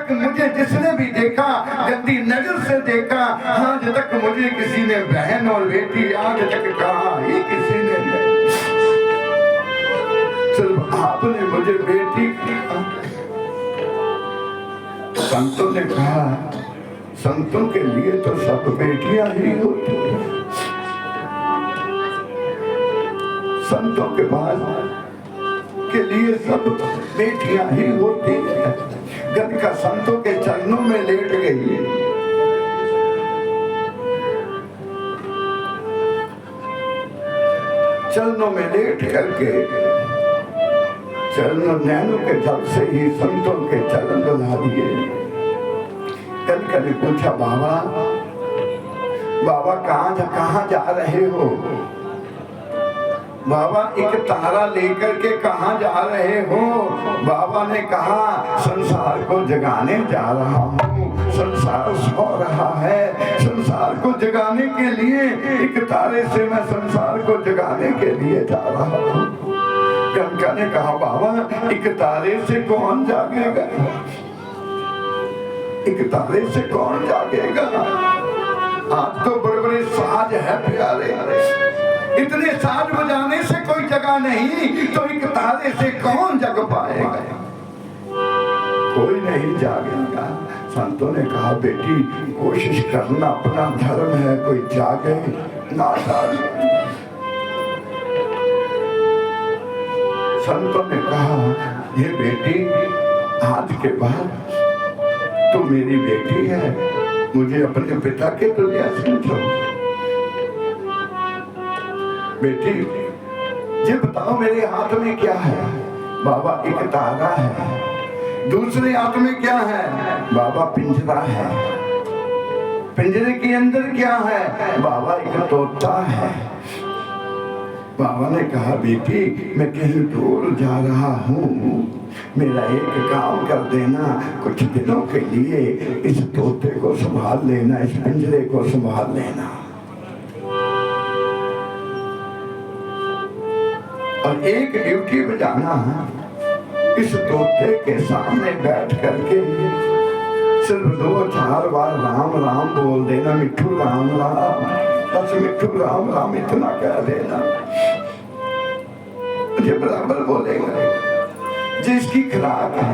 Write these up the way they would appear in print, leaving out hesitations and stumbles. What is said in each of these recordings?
तक मुझे जिसने भी देखा, गंदी नजर से देखा, आज तक मुझे किसी ने बहन और बेटी आज तक कहा ही किसी ने नहीं। सिर्फ आपने मुझे बेटी कहा। संतों ने कहा, संतों के लिए तो सब बेटियां ही होती हैं। संतों के बाद के लिए सब बेटियां ही होती हैं। गणका संतों के चरणों में लेट गई। चरणों में लेट करके चरणों नैनों के जल से ही संतों के चरण डुला दिए। गणका ने पूछा, बाबा बाबा कहाँ जा रहे हो? बाबा एक तारा लेकर के कहाँ जा रहे हो? बाबा ने कहा, संसार को जगाने जा रहा हूँ। संसार सो रहा है, संसार को जगाने के लिए एक तारे से मैं संसार को जगाने के लिए जा रहा हूँ। गणका ने कहा, बाबा एक तारे से कौन जागेगा? एक तारे से कौन जागेगा? आज तो बड़े बड़े साज है प्यारे, इतने साज बजाने से कोई जगह नहीं, तो एक तारे से कौन जग पाएगा? कोई नहीं जागेगा। संतों ने कहा, बेटी कोशिश करना अपना धर्म है, कोई जागे ना जागे। संतों ने कहा, ये बेटी आज के बाद तू मेरी बेटी है, मुझे अपने पिता के तुल्य समझो। बेटी ये बताओ मेरे हाथ में क्या है? बाबा एक तारा है। दूसरे हाथ में क्या है? बाबा पिंजरा है। पिंजरे के अंदर क्या है? बाबा एक तोता है। बाबा ने कहा, बेटी मैं कहीं दूर जा रहा हूँ, मेरा एक काम कर देना, कुछ दिनों के लिए इस तोते को संभाल लेना, इस पिंजरे को संभाल लेना। और एक ड्यूटी बजाना, इस तोते के सामने बैठ करके सिर्फ 2-4 बार राम राम बोल देना, मिट्ठू राम राम, बस मिट्ठू राम राम इतना कह देना। ये बराबर बोलेगा जिसकी खुराक है।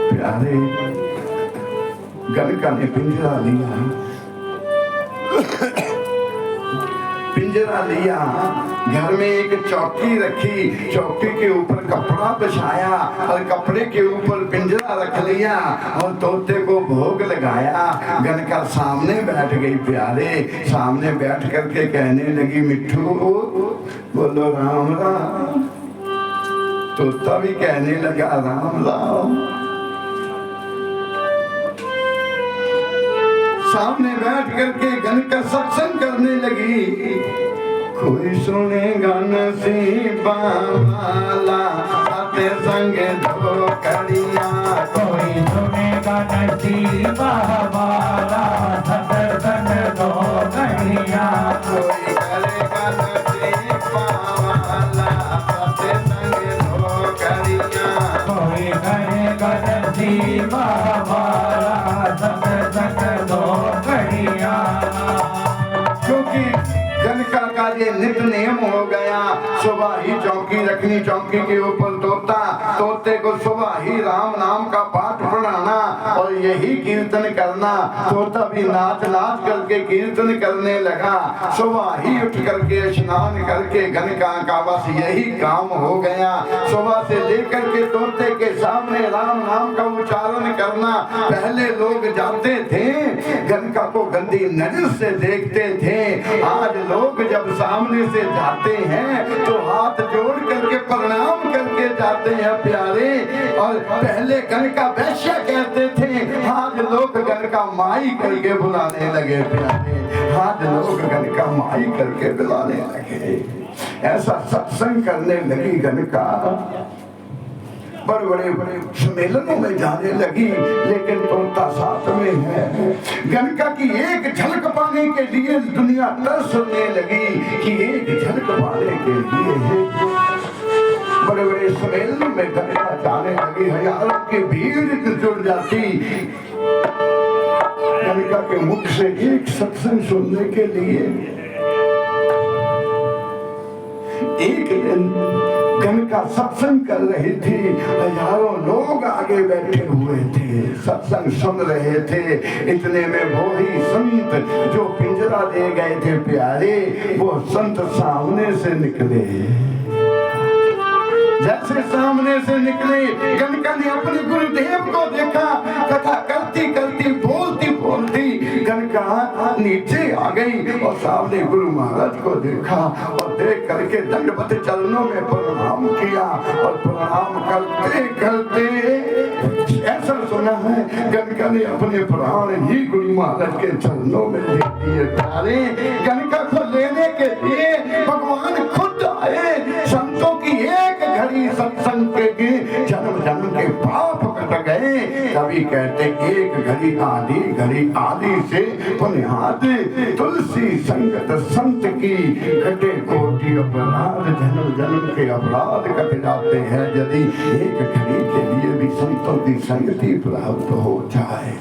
प्यारे गणका ने पिंजरा लिया, पिंजरा लिया, घर में एक चौकी रखी, चौकी के ऊपर कपड़ा बिछाया और कपड़े के ऊपर पिंजरा रख लिया और तोते को भोग लगाया। गणका सामने बैठ गई प्यारे, सामने बैठ करके कहने लगी, मिट्ठू बोलो राम राम। तोता भी कहने लगा राम राम। सामने बैठ करके गणका सत्संग करने लगी। कोई सुनेगा नसीबा वाला साथे संग दो कड़िया, कोई सुनेगा नसीबा वाला साथे संग दो कड़िया, कोई करेगा नसीबा वाला साथे संग दो कड़िया, कोई करेगा नसीबा वाला साथे संग दो कड़िया। क्योंकि गणका का ये नित नियम हो गया, सुबह ही चौकी रखनी, चौकी के ऊपर तोता, तोते को सुबह ही राम नाम का पाठ पढ़ाना और यही कीर्तन करना। तोता भी नाच नाच करके कीर्तन करने लगा। सुबह ही उठ करके स्नान करके गणका का बस यही काम हो गया। सुबह से लेकर के तोते के सामने राम नाम का उच्चारण करना। पहले लोग जाते थे, गणका को गंदी नजर से देखते थे। आज लोग जब सामने से जाते हैं तो हाथ जोड़ करके प्रणाम करके जाते हैं प्यारे। और पहले गणका वैश्य कहते थे, आज लोग गणका माई करके बुलाने लगे प्यारे। आज लोग गणका माई करके बुलाने लगे। ऐसा सत्संग करने लगी गणका, बड़े बड़े सम्मेलनों में जाने लगी, लेकिन तोता साथ में है। गणका की एक झलक पाने के लिए दुनिया तरसने लगी कि एक झलक पाने के लिए बड़े बड़े सम्मेलन में गणका जाने लगी। हजारों की भीड़ जुड़ जुड़ जाती। कनिका के मुख से एक सत्संग सुनने के लिए एक दिन कनिका सत्संग कर रही थी, हजारों लोग आगे बैठे हुए थे, सत्संग सुन रहे थे। इतने में वो ही संत जो पिंजरा दे गए थे प्यारे, वो संत सामने से निकले। जैसे सामने से निकले, कनिका ने अपने गुरुदेव को देखा। कथा करती करती बोलती बोलती कनिका नीचे आ गई और सामने गुरु महाराज को देखा और देख करके दंडवत चरणों में प्रणाम किया। और प्रणाम करते करते ऐसा सुना है, कनिका ने अपने प्राण ही गुरु महाराज के चरणों में दे दिए। प्यारे, कनिका को लेने के लिए भगवान खुद आए। संतों की एक घड़ी सत्संग के जन्म जन्म के पाप कट गए। कभी कहते एक घड़ी आदि से पुण्याद, तुलसी संगत संत की घटे कोटि अपराध। जन्म जन्म के अपराध कट जाते हैं यदि एक घड़ी के लिए भी संतों की संगति प्राप्त हो जाए।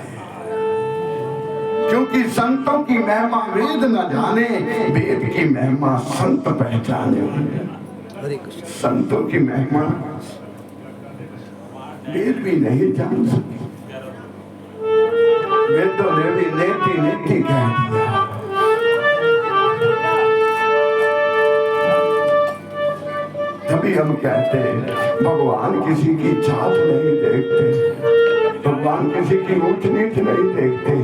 क्योंकि संतों की महिमा वेद न जाने, वेद की महिमा संत पहचाने। संतों की महिमा वेद भी नहीं जान सके। वेदों ने भी नेति नेति कह दिया। तभी हम कहते हैं भगवान किसी की जात नहीं देखते, भगवान किसी की ऊंच नीच नहीं देखते,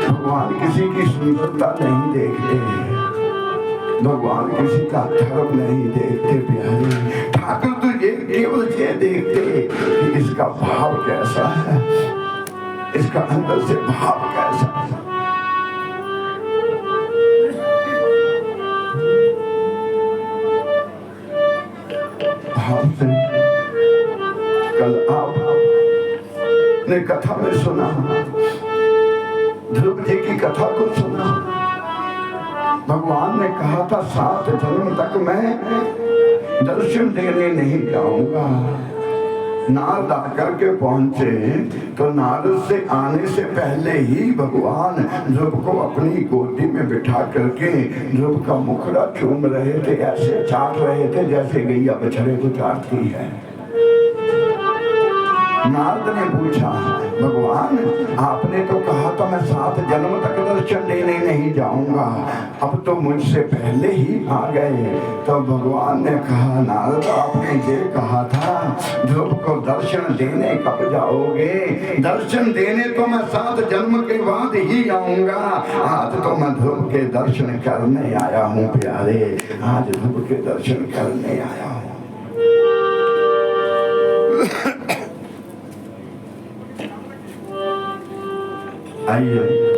भगवान किसी की सुंदरता नहीं देखते, भगवान किसी का धर्म नहीं देखते। प्यारे ठाकुर तो ये केवल ये देखते कि इसका भाव कैसा है, इसका अंदर से भाव कैसा है। भाव से कल आपने कथा में सुना, ध्रुव जी की कथा को सुना। भगवान ने कहा था 7 जन्म तक मैं दर्शन देने नहीं जाऊंगा। नारद आकर के पहुंचे तो नारद से आने से पहले ही भगवान ध्रुव को अपनी गोदी में बिठा करके ध्रुव का मुखड़ा चूम रहे थे, ऐसे चाट रहे थे जैसे गैया बछड़े को चाटती है। नारद ने पूछा, भगवान आपने तो कहा था मैं 7 जन्म तक दर्शन देने नहीं जाऊंगा, अब तो मुझसे पहले ही आ गए। तो भगवान ने कहा, नारद आपने ये कहा था ध्रुव को दर्शन देने कब जाओगे? दर्शन देने तो मैं 7 जन्म के बाद ही आऊंगा। आज तो मैं ध्रुव के दर्शन करने आया हूँ प्यारे, आज ध्रुव के दर्शन करने आया हूँ। आइए